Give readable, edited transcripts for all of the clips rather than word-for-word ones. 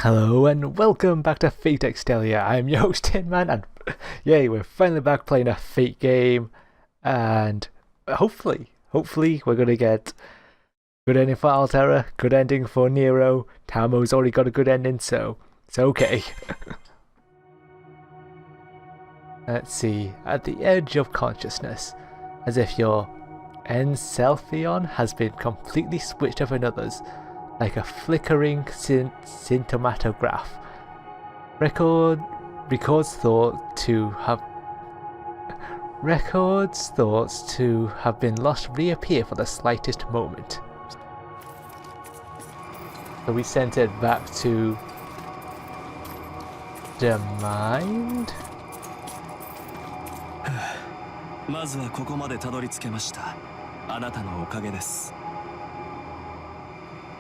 Hello and welcome back to Fate Extella. I'm your host Tinman, and yay, we're finally back playing a Fate game, and hopefully we're gonna get good ending for Altera, good ending for Nero. Tamo's already got a good ending, so it's okay. Let's see, at the edge of consciousness, as if your Encelfion has been completely switched over another's, like a flickering symptomatograph. Records thoughts to have been lost reappear for the slightest moment. So we sent it back to the mind. まずはここまでたどり着けました。あなたのおかげです。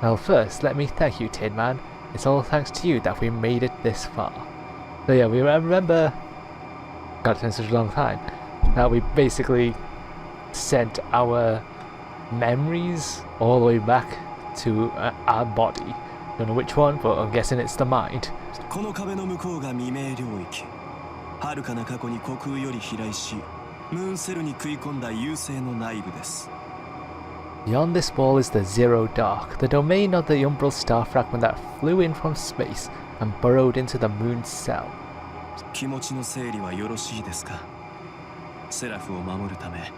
Well, first, let me thank you, Tinman. It's all thanks to you that we made it this far. So yeah, we remember, God, it's been such a long time, that we basically sent our memories all the way back to our body. Don't know which one, but I'm guessing it's the mind. この壁の向こうが未明領域。遥かな過去に虚空より飛来し、ムーンセルに食い込んだ優勢の内部です。 Beyond this wall is the Zero Dark, the domain of the Umbral star fragment that flew in from space and burrowed into the moon's cell. 気持ちの整理はよろしいですか。セラフを守るため、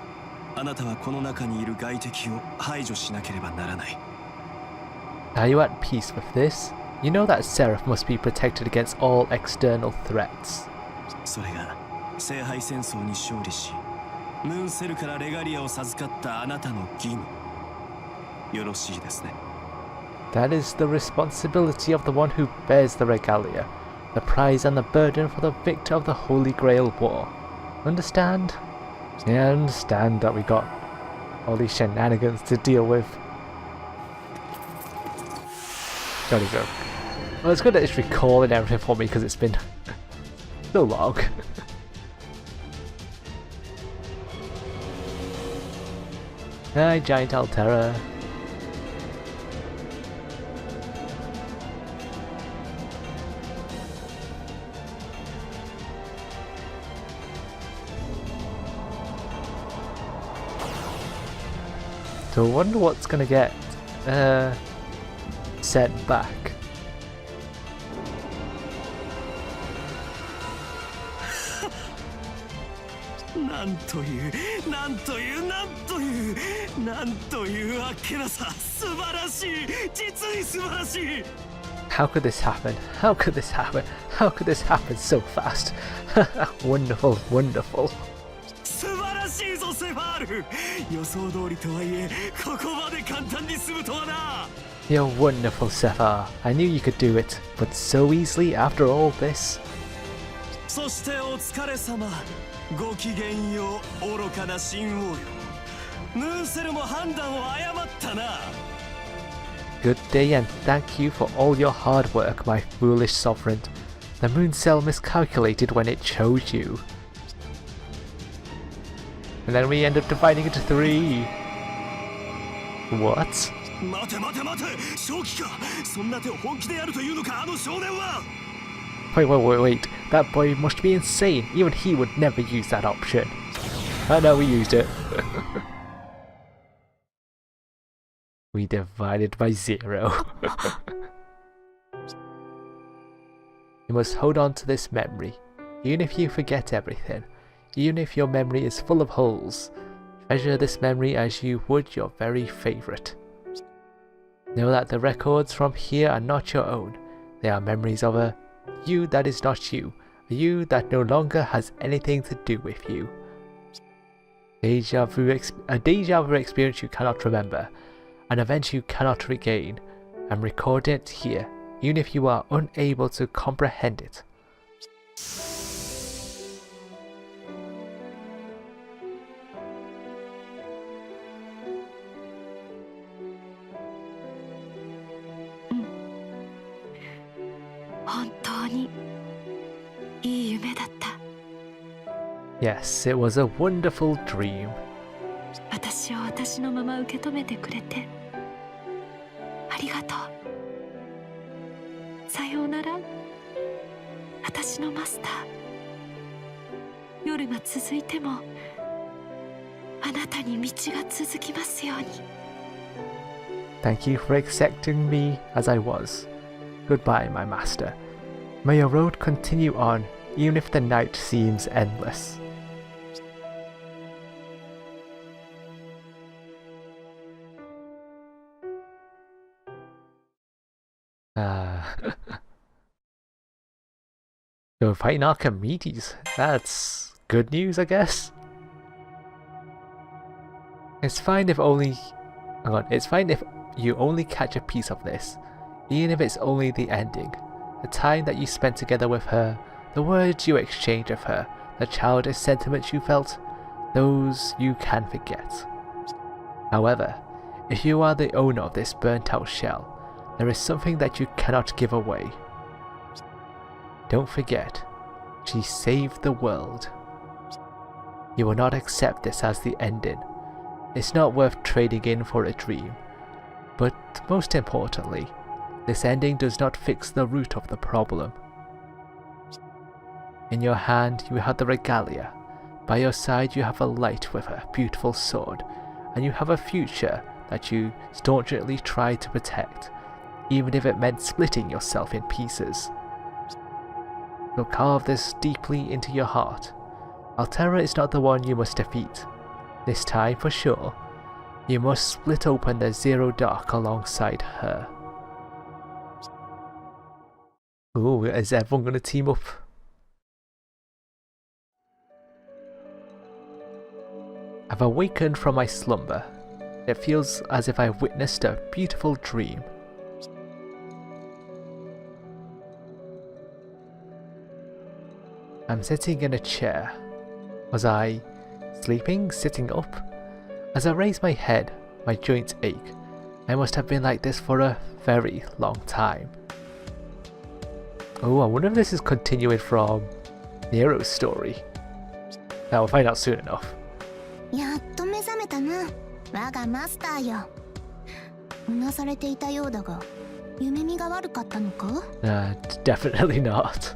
あなたはこの中にいる外敵を排除しなければならない。 Are you at peace with this? You know that Seraph must be protected against all external threats. それが聖杯戦争に勝利し、ムーンセルからレガリアを授かったあなたの義務。 よろしいですね。 That is the responsibility of the one who bears the regalia, the prize and the burden for the victor of the Holy Grail War. Understand? Yeah, I understand that we got all these shenanigans to deal with. Jolly go. Well, it's good that it's recalling everything for me because it's been so long. Hi, Giant Altera. So I wonder what's gonna get sent back.なんというあっけなさ。素晴らしい。実に素晴らしい。 How could this happen? How could this happen? How could this happen so fast? Wonderful, wonderful. 素晴らしいぞセファール。予想通りとはいえ、ここまで簡単に済むとはな。 You're wonderful, Sephar. I knew you could do it, but so easily after all this. そしてお疲れ様。ごきげんよう、愚かな神王よ。ムーンセルも判断を誤ったな。 Good day and thank you for all your hard work, my foolish sovereign. The moon cell miscalculated when it chose you. And then we end up dividing into 3. What? 待て待て待て、正気か。そんな手を本気でやるというのか、あの少年は。 Wait. That boy must be insane. Even he would never use that option. I know we used it. We divided by 0. You must hold on to this memory. Even if you forget everything. Even if your memory is full of holes. Treasure this memory as you would your very favourite. Know that the records from here are not your own. They are memories of a you that is not you. A you that no longer has anything to do with you. A deja vu experience you cannot remember. An event you cannot regain. And record it here, even if you are unable to comprehend it. Yes, it was a wonderful dream. 私を私のまま受け止めてくれてありがとう。さようなら、私のマスター。夜が続いてもあなたに道が続きますように。 Thank you for accepting me as I was. Goodbye, my master. May your road continue on, even if the night seems endless. So fighting Archimedes, that's good news, I guess. It's fine if you only catch a piece of this, even if it's only the ending. The time that you spent together with her, the words you exchanged with her, the childish sentiments you felt, those you can forget. However, if you are the owner of this burnt out shell, there is something that you cannot give away. Don't forget, she saved the world. You will not accept this as the ending. It's not worth trading in for a dream. But most importantly, this ending does not fix the root of the problem. In your hand you have the regalia. By your side you have a light with a beautiful sword, and you have a future that you staunchly try to protect, even if it meant splitting yourself in pieces. So carve this deeply into your heart. Altera is not the one you must defeat. This time, for sure, you must split open the Zero Dark alongside her. Ooh, is everyone going to team up? I've awakened from my slumber. It feels as if I've witnessed a beautiful dream. I'm sitting in a chair. Was I sleeping, sitting up? As I raise my head, my joints ache. I must have been like this for a very long time. Oh, I wonder if this is continuing from Nero's story. Now we'll find out soon enough. やっと目覚めたな、我がマスターよ。うなされていたようだが、夢見が悪かったのか? Definitely not.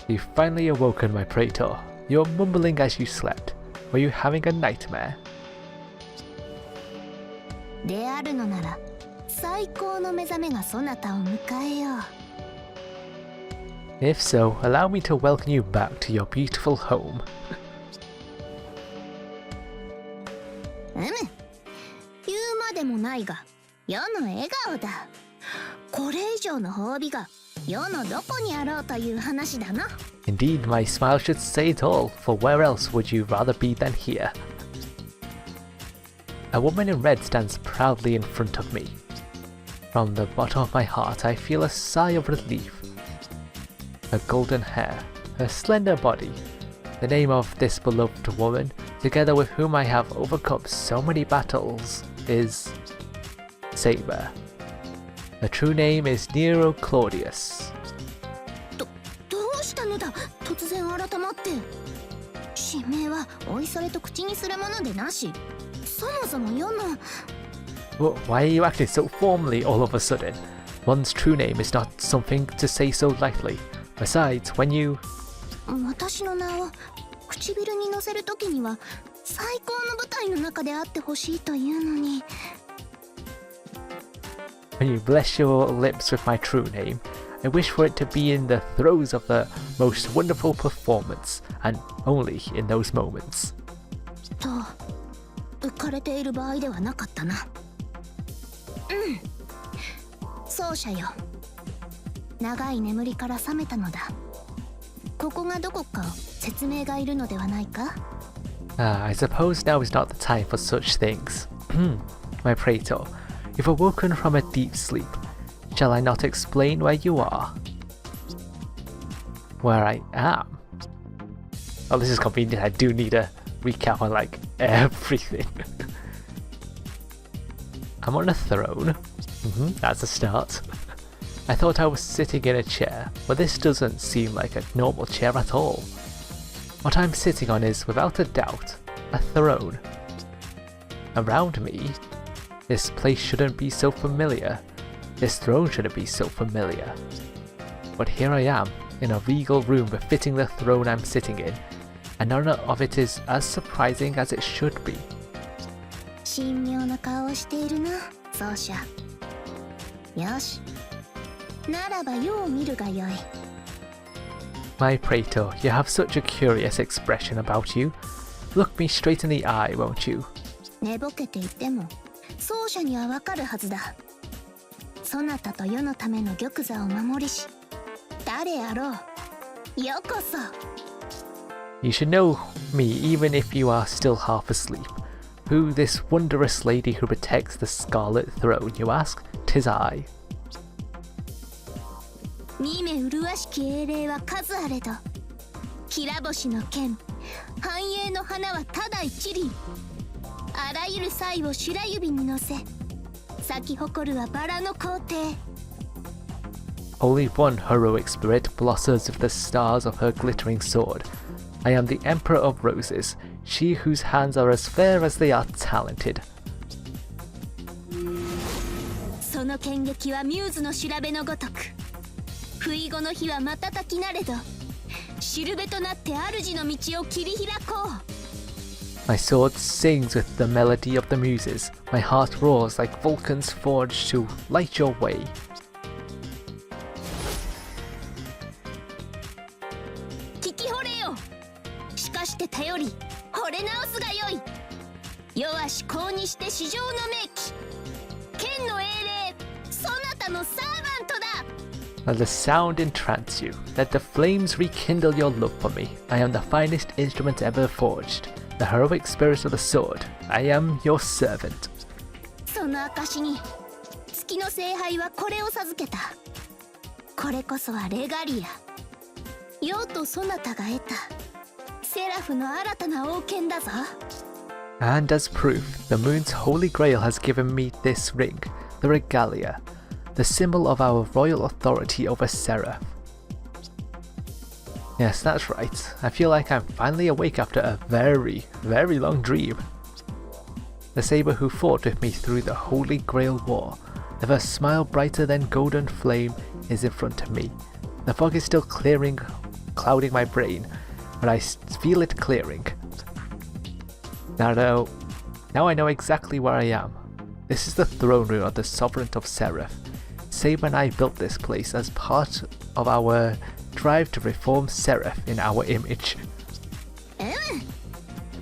You've finally awoken, my praetor. You're mumbling as you slept. Were you having a nightmare? であるのなら、最高の目覚めがそなたを迎えよう。If so, allow me to welcome you back to your beautiful home. 言うまでもないが、世の笑顔だ。これ以上の褒美が世のどこにあろうという話だな。Indeed, my smile should say it all, for where else would you rather be than here? A woman in red stands proudly in front of me. From the bottom of my heart, I feel a sigh of relief. Her golden hair, her slender body, the name of this beloved woman, together with whom I have overcome so many battles, is Saber. Her true name is Nero Claudius. どうしたのだ、突然改まって。指名はおいそれと口にするものでなし。そもそも世の。Well, why are you acting so formally all of a sudden? One's true name is not something to say so lightly. Besides, when you... 私の名を唇に乗せるときには最高の舞台の中であってほしいというのに。When you bless your lips with my true name, I wish for it to be in the throes of the most wonderful performance, and only in those moments. と、浮かれている場合ではなかったな。奏者よ。長い眠りから覚めたのだ。ここがどこか説明がいるのではないか? I suppose now is not the time for such things. My praetor, you've awoken from a deep sleep. Shall I not explain where you are? Where I am? Oh, this is convenient. I do need a recap on like everything. I'm on a throne. That's a start. I thought I was sitting in a chair, but this doesn't seem like a normal chair at all. What I'm sitting on is, without a doubt, a throne. Around me, this place shouldn't be so familiar. This throne shouldn't be so familiar. But here I am, in a regal room befitting the throne I'm sitting in, and none of it is as surprising as it should be. 神妙な顔をしているな、奏者。よし。ならばよう見るがよい。My Praetor, you have such a curious expression about you. Look me straight in the eye, won't you? 寝ぼけていても奏者にはわかるはずだ。そなたと世のための玉座を守りし誰やろう。よこそ。You should know me even if you are still half asleep. Who this wondrous lady who protects the Scarlet Throne, you ask? 'Tis I. 見目麗しき英霊は数あれど、きら星の剣、繁栄の花はただ一輪。あらゆる才を白指に乗せ、咲き誇るはバラの皇帝。Only one heroic spirit blossoms with the stars of her glittering sword. I am the Emperor of Roses, she whose hands are as fair as they are talented. その剣撃はミューズの調べのごとく。不意後の日は瞬きなれど、しるべとなって主の道を切り開こう。My sword sings with the melody of the muses. My heart roars like Vulcan's forge to light your way. 聞き惚れよ。しかして頼り、惚れ直すがよい。世は至高にして至上の名器。剣の英霊、そなたのサーバントだ。Let the sound entrance you. Let the flames rekindle your love for me. I am the finest instrument ever forged. The heroic spirit of the sword. I am your servant. その証に、月の聖杯はこれを授けた。これこそはレガリア。世とそなたが得た。セラフの新たな王権だぞ。And as proof, the moon's holy grail has given me this ring, the regalia, the symbol of our royal authority over SE.RA.PH. Yes, that's right. I feel like I'm finally awake after a very, very long dream. The saber who fought with me through the Holy Grail War, with a smile brighter than golden flame, is in front of me. The fog is still clouding my brain, but I feel it clearing. Now I know exactly where I am. This is the throne room of the Sovereign of SE.RA.PH. Saber and I built this place as part of our drive to reform SE.RA.PH in our image.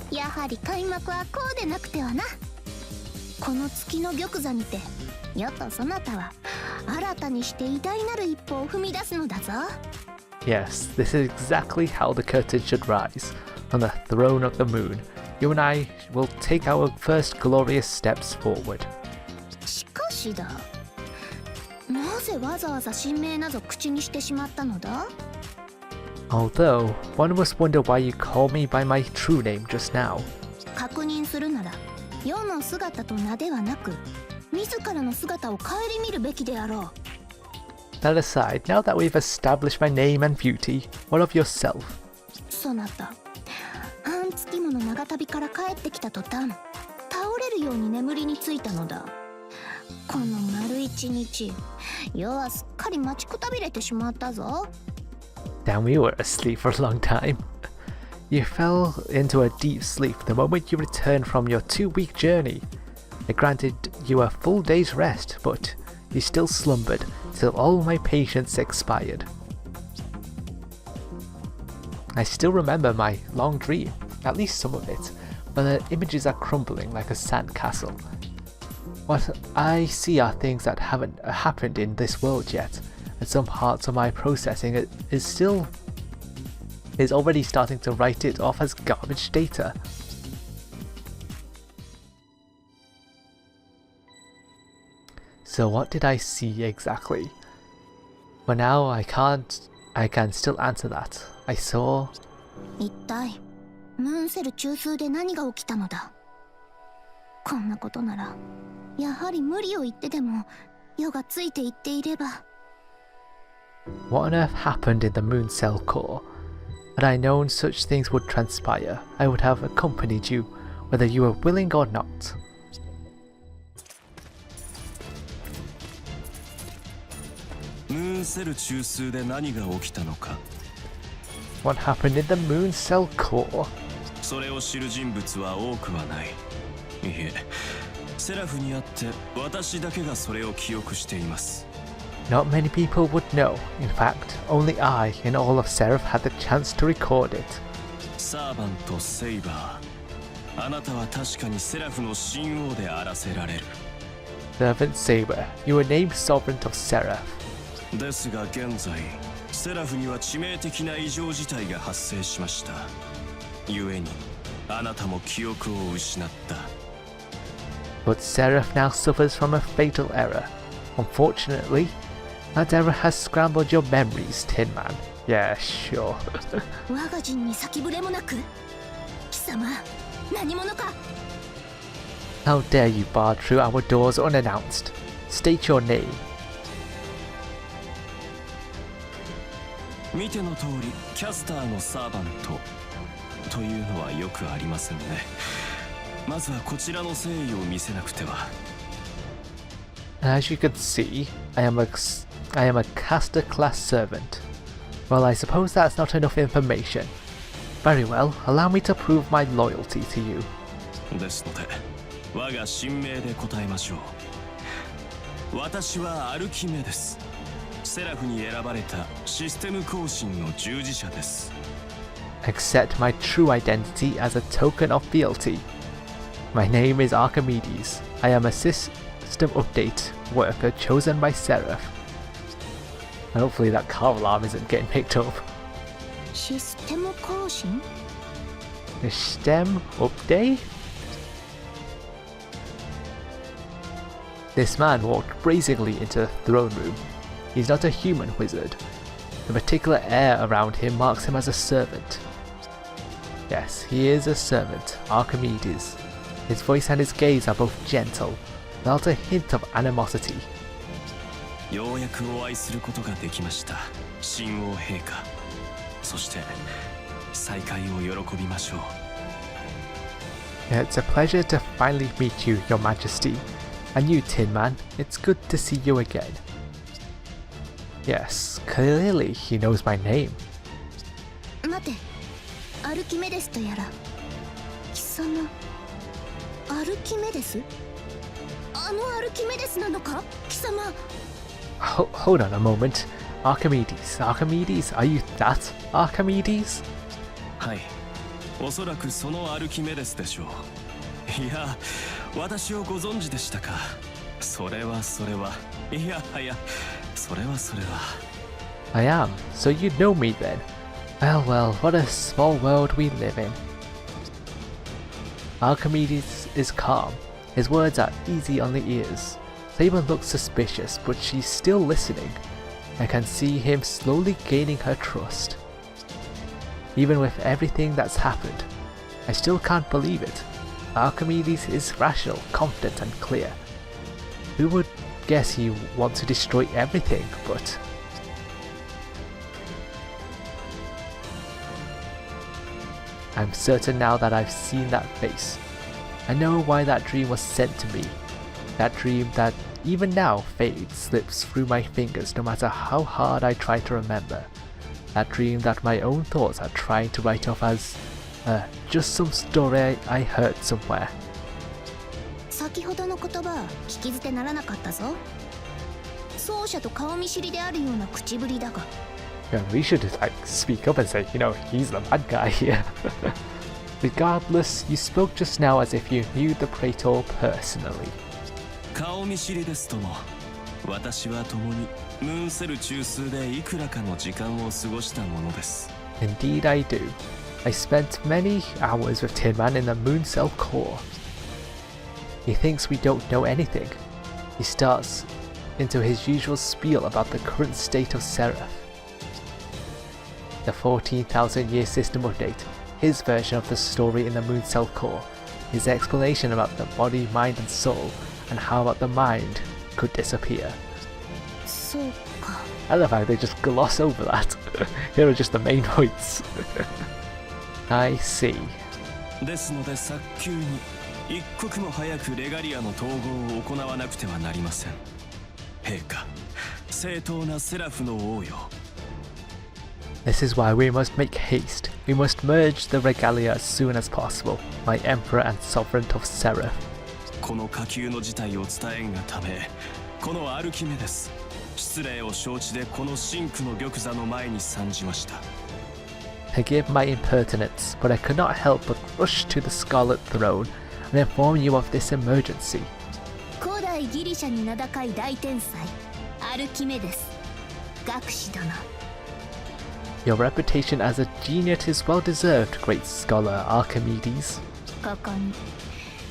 やはり開幕はこうでなくてはな。この月の玉座にて、世とそなたは新たにして偉大なる一歩を踏み出すのだぞ。Yes, this is exactly how the curtain should rise. On the throne of the moon, you and I will take our first glorious steps forward. しかしだ。なぜわざわざ神名など口にしてしまったのだ？ Although, one must wonder why you called me by my true name just now. 確認するなら、世の姿と名ではなく、自らの姿を顧みるべきであろう。That aside, now that we've established my name and beauty, what of yourself? そなた、半月もの長旅から帰ってきた途端、倒れるように眠りについたのだ。この丸一日、世はすっかり待ちくたびれてしまったぞ。Damn, we were asleep for a long time. You fell into a deep sleep the moment you returned from your 2-week journey. I granted you a full day's rest, but you still slumbered till all my patience expired. I still remember my long dream, at least some of it, but the images are crumbling like a sandcastle. What I see are things that haven't happened in this world yet, and some parts of my processing is already starting to write it off as garbage data. So what did I see exactly? Well, now I can still answer that. I saw... 一体、ムーンセル中枢で何が起きたのだ？こんなことなら、やはり無理を言ってでも、世がついていっていれば。What on earth happened in the moon cell core? Had I known such things would transpire, I would have accompanied you, whether you were willing or not. ーンセル中枢で何が起きたのか。 What happened in the moon cell core? それを知る人物は多くはない。いえ、セラフにあって私だけがそれを記憶しています。 Not many people would know. In fact, only I in all of SE.RA.PH had the chance to record it. サーバント・セイバー、あなたは確かにセラフの神王であらせられる。 Servant Saber, you were named Sovereign of SE.RA.PH. ですが現在、セラフには致命的な異常事態が発生しました。故に、あなたも記憶を失った。 But SE.RA.PH now suffers from a fatal error. Unfortunately, that error has scrambled your memories, Tinman. Yeah, sure. 我が陣に先触れもなく、貴様、何者か。 How dare you barge through our doors unannounced? State your name. 見ての通り、キャスターのサーバントというのはよくありませんね。まずはこちらの誠意を見せなくては。 As you can see, I am a caster class servant. Well, I suppose that's not enough information. Very well, allow me to prove my loyalty to you. ですので、我が神名で答えましょう。私はアルキメデス。セラフに選ばれたシステム更新の従事者です。 Accept my true identity as a token of fealty. My name is Archimedes. I am a system update worker chosen by SE.RA.PH. Hopefully that car alarm isn't getting picked up. システム更新？ System update? This man walked brazenly into the throne room. He's not a human wizard. The particular air around him marks him as a servant. Yes, he is a servant, Archimedes. His voice and his gaze are both gentle, without a hint of animosity. ようやくお会いすることができました、神王陛下。そして再会を喜びましょう。 It's a pleasure to finally meet you, Your Majesty. And you, Tinman, it's good to see you again. Yes, clearly he knows my name. 待て、アルキメデスとやら。貴様、アルキメデス？あのアルキメデスなのか？貴様。Hold on a moment. Archimedes, are you that Archimedes? はい、おそらくそのアルキメデスでしょう。いや、私をご存知でしたか。それは、いやはや、それは。 I am, so you know me then. Well, what a small world we live in. Archimedes is calm. His words are easy on the ears. Saber looks suspicious, but she's still listening. I can see him slowly gaining her trust. Even with everything that's happened, I still can't believe it. Archimedes is rational, confident and clear. Who would guess he wants to destroy everything, but... I'm certain now that I've seen that face. I know why that dream was sent to me. That dream that even now fades, slips through my fingers no matter how hard I try to remember. That dream that my own thoughts are trying to write off as just some story I heard somewhere. 先ほどの言葉、聞き捨てならなかったぞ。奏者と顔見知りであるような口ぶりだが。Yeah, we should speak up and say, he's the bad guy here. Regardless, you spoke just now as if you knew the Praetor personally. 顔見知りですとも、私は共にムーンセル中枢でいくらかの時間を過ごしたものです。 Indeed I do. I spent many hours with Tinman in the moon cell core. He thinks we don't know anything. He starts into his usual spiel about the current state of SE.RA.PH. The 14,000-year system update, his version of the story in the moon cell core, his explanation about the body, mind and soul, and how about the mind could disappear. そうか。 I love how they just gloss over that. Here are just the main points. I see. ですので早急に一刻も早くレガリアの統合を行わなくてはなりません。陛下、正当なセラフの王よ。 This is why we must make haste. We must merge the regalia as soon as possible, my emperor and sovereign of SE.RA.PH. この下級の事態を伝えんがため、このアルキメデス、失礼を承知でこの真紅の玉座の前に参じました。 Forgive my impertinence, but I could not help but rush to the Scarlet Throne and inform you of this emergency. 古代ギリシャに名高い大天才アルキメデス学士殿。 Your reputation as a genius is well deserved, great scholar Archimedes. ここに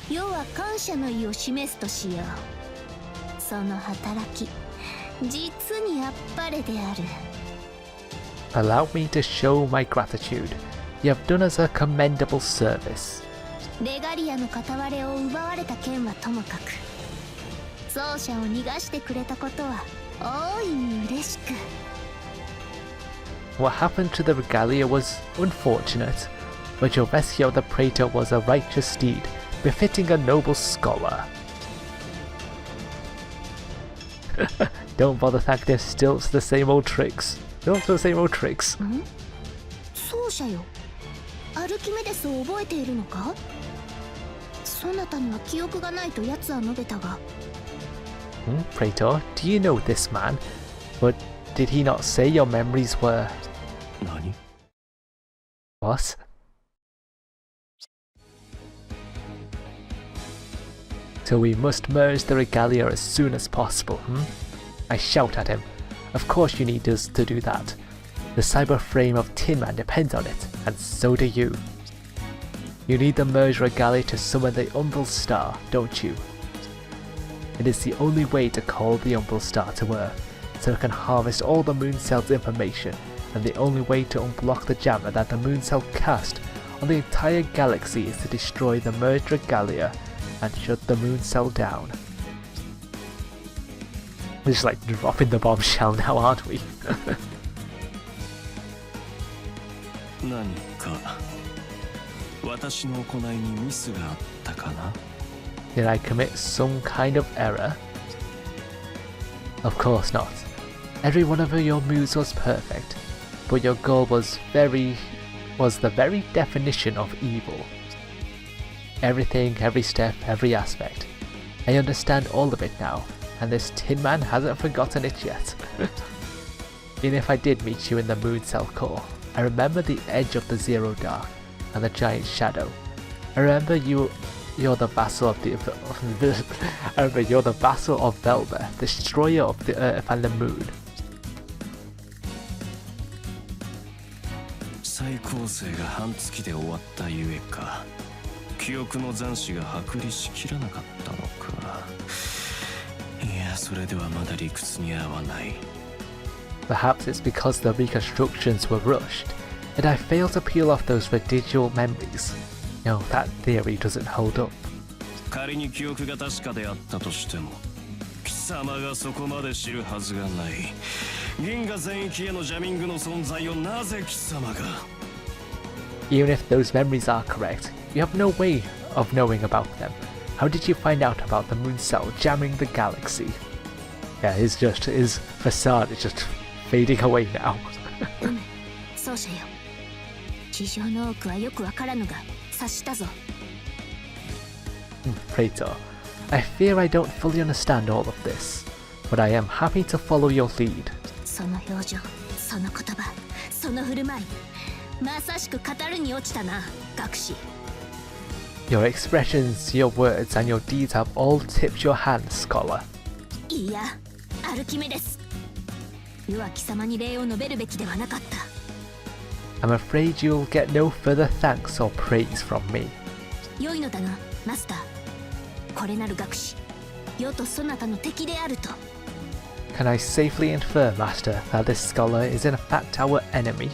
世は感謝の意を示すとしよう。その働き実にあっぱれである。 Allow me to show my gratitude. You have done us a commendable service. レガリアの片割れを奪われた件はともかく、奏者を逃がしてくれたことは大いに嬉しく。 What happened to the regalia was unfortunate, but your rescue of the praetor was a righteous deed, befitting a noble scholar. Don't bother thanking him, still it's the same old tricks. Still the same old tricks. 奏者よ、アルキメデスを覚えているのか？そなたには記憶がないと奴は述べたが。Praetor, do you know this man? But did he not say your memories were... 何？ What? So we must merge the regalia as soon as possible, I shout at him. Of course you need us to do that. The cyber frame of Tinman depends on it, and so do you. You need the merged regalia to summon the Umbral star, don't you? It is the only way to call the Umbral star to Earth, so it can harvest all the moon cell's information, and the only way to unblock the jammer that the moon cell cast on the entire galaxy is to destroy the merged regalia and shut the moon cell down. We're just like dropping the bombshell now, aren't we? 何か私の行いにミスがあったかな？ Did I commit some kind of error? Of course not. Every one of your moves was perfect, but your goal was the very definition of evil. Everything, every step, every aspect. I understand all of it now, and this Tinman hasn't forgotten it yet. Even if I did meet you in the moon cell core, I remember the edge of the Zero Dark and the giant shadow. I remember you're the vassal of the I remember you're the vassal of Velva, destroyer of the earth and the moon. 再構成が半月で終わったゆえか、記憶の残滓が剥離しきらなかったのか。いや、それではまだ理屈に合わない。 Perhaps it's because the reconstructions were rushed, and I failed to peel off those residual memories. No, that theory doesn't hold up. 仮に記憶が確かであったとしても、貴様がそこまで知るはずがない。銀河全域へのジャミングの存在をなぜ貴様が？ Even if those memories are correct, you have no way of knowing about them. How did you find out about the moon cell jamming the galaxy? Yeah, his facade is just fading away now. 奏者よ、事情の多くはよくわからぬが察したぞ。Praetor, I fear I don't fully understand all of this, but I am happy to follow your lead. その表情、その言葉、その振る舞い、まさしく語るに落ちたな、学士。 Your expressions, your words, and your deeds have all tipped your hand, scholar. いや、アルキメデス。世は貴様に礼を述べるべきではなかった。I'm afraid you'll get no further thanks or praise from me. 良いのだな、マスター。これなる学士、世とそなたの敵であると。 Can I safely infer, Master, that this scholar is in fact our enemy?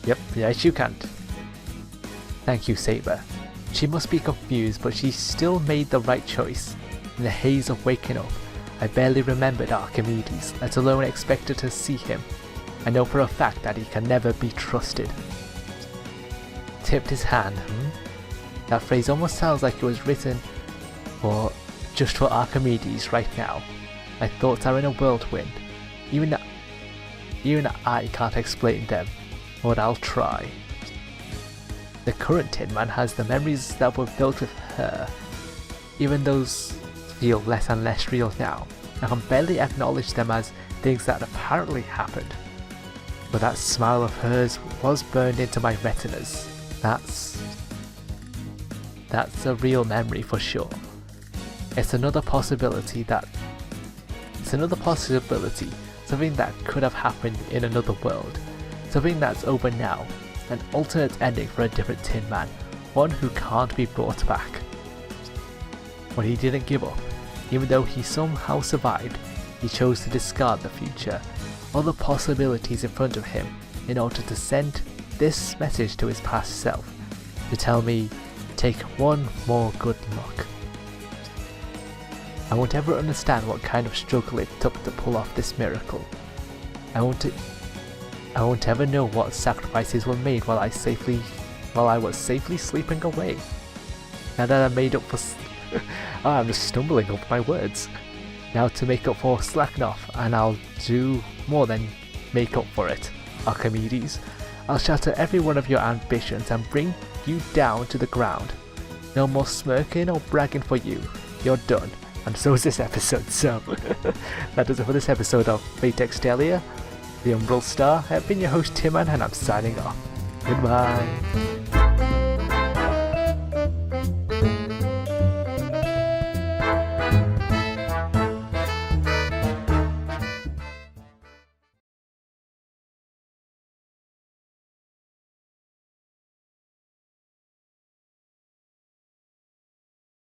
Yep, yes you can. Thank you, Saber. She must be confused, but she still made the right choice. In the haze of waking up, I barely remembered Archimedes, let alone expected to see him. I know for a fact that he can never be trusted. Tipped his hand, That phrase almost sounds like it was written just for Archimedes right now. My thoughts are in a whirlwind. Even I can't explain them, but I'll try. The current Tinman has the memories that were built with her. Even those feel less and less real now. I can barely acknowledge them as things that apparently happened. But that smile of hers was burned into my retinas. That's a real memory for sure. It's another possibility, something that could have happened in another world, something that's over now, an alternate ending for a different Tinman, one who can't be brought back. But he didn't give up. Even though he somehow survived, he chose to discard the future, all the possibilities in front of him, in order to send this message to his past self, to tell me, take one more good look. I won't ever understand what kind of struggle it took to pull off this miracle. I won't ever know what sacrifices were made while I was safely sleeping away. Now that I'm made up for I'm just stumbling over my words. Now to make up for slacking off, and I'll do more than make up for it, Archimedes. I'll shatter every one of your ambitions and bring you down to the ground. No more smirking or bragging for you. You're done. And so is this episode, so that does it for this episode of Fate Extella, the Umbral Star. I've been your host Tinman, and I'm signing off. Goodbye.